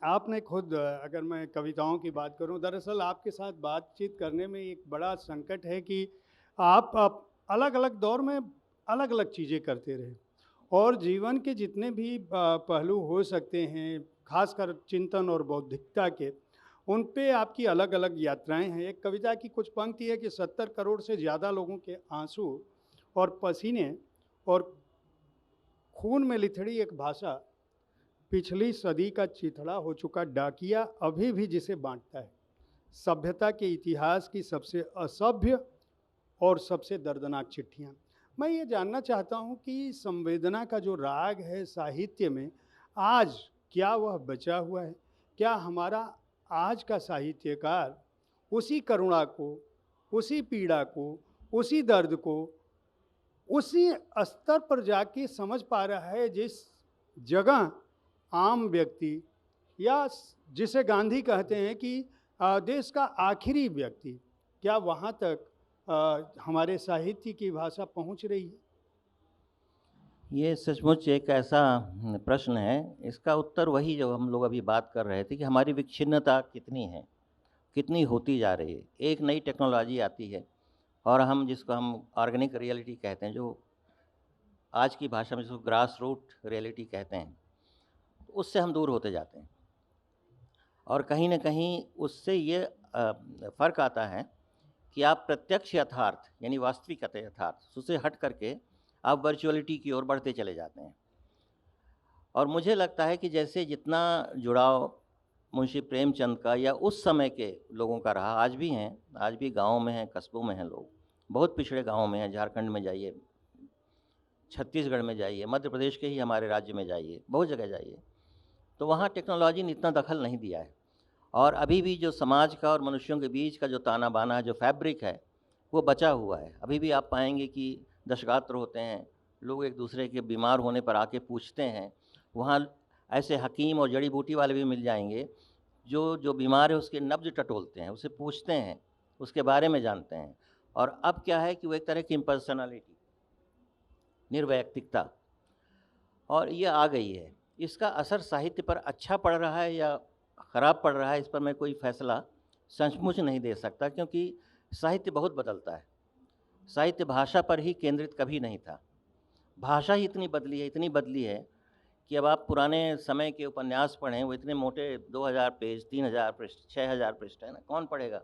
आपने खुद अगर मैं कविताओं की बात करूं, दरअसल आपके साथ बातचीत करने में एक बड़ा संकट है कि आप अलग-अलग दौर में अलग-अलग चीज़ें करते रहे और जीवन के जितने भी पहलू हो सकते हैं, खासकर चिंतन और बौद्धिकता के, उन पे आपकी अलग-अलग यात्राएँ हैं। एक कविता की कुछ पंक्ति है कि 70 करोड़ से ज़्यादा लोगों के आँसू और पसीने और खून में लिथड़ी एक भाषा, पिछली सदी का चिथड़ा हो चुका डाकिया अभी भी जिसे बाँटता है। सभ्यता के इतिहास की सबसे असभ्य और सबसे दर्दनाक चिट्ठियाँ। मैं ये जानना चाहता हूँ कि संवेदना का जो राग है साहित्य में, आज क्या वह बचा हुआ है? क्या हमारा आज का साहित्यकार उसी करुणा को, उसी पीड़ा को, उसी दर्द को, उसी स्तर पर जाके समझ पा रहा है जिस जगह आम व्यक्ति या जिसे गांधी कहते हैं कि देश का आखिरी व्यक्ति, क्या वहाँ तक हमारे साहित्य की भाषा पहुँच रही है? ये सचमुच एक ऐसा प्रश्न है, इसका उत्तर वही जो हम लोग अभी बात कर रहे थे कि हमारी विच्छिन्नता कितनी है, कितनी होती जा रही है। एक नई टेक्नोलॉजी आती है और हम जिसको हम ऑर्गेनिक रियलिटी कहते हैं, जो आज की भाषा में जिसको ग्रास रूट रियलिटी कहते हैं, तो उससे हम दूर होते जाते हैं। और कहीं न कहीं उससे ये फ़र्क आता है कि आप प्रत्यक्ष यथार्थ यानी वास्तविकता यथार्थ उससे हट करके आप वर्चुअलिटी की ओर बढ़ते चले जाते हैं। और मुझे लगता है कि जैसे जितना जुड़ाव मुंशी प्रेमचंद का या उस समय के लोगों का रहा, आज भी हैं, आज भी गाँव में हैं, कस्बों में हैं लोग। बहुत पिछड़े गाँव में हैं, झारखंड में जाइए, छत्तीसगढ़ में जाइए, मध्य प्रदेश के ही हमारे राज्य में जाइए, बहुत जगह जाइए। तो वहाँ टेक्नोलॉजी ने इतना दखल नहीं दिया है। और अभी भी जो समाज का और मनुष्यों के बीच का जो ताना-बाना है, जो फैब्रिक है, वो बचा हुआ है। अभी भी आप पाएँगे कि दशगात्र होते हैं, लोग एक-दूसरे के बीमार होने पर आके पूछते हैं। वहाँ ऐसे हकीम और जड़ी-बूटी वाले भी मिल जाएँगे, जो बीमार है उसके नब्ज़ टटोलते हैं, उससे पूछते हैं, उसके बारे में जानते हैं। और अब क्या है कि वो एक तरह की इम्पर्सनैलिटी, निर्वैयक्तिकता और ये आ गई है। इसका असर साहित्य पर अच्छा पड़ रहा है या ख़राब पड़ रहा है, इस पर मैं कोई फ़ैसला सचमुच नहीं दे सकता, क्योंकि साहित्य बहुत बदलता है। साहित्य भाषा पर ही केंद्रित कभी नहीं था। भाषा ही इतनी बदली है कि अब आप पुराने समय के उपन्यास पढ़ें, वो इतने मोटे 2000 पेज, 3000 पृष्ठ, 6000 पृष्ठ है ना, कौन पढ़ेगा?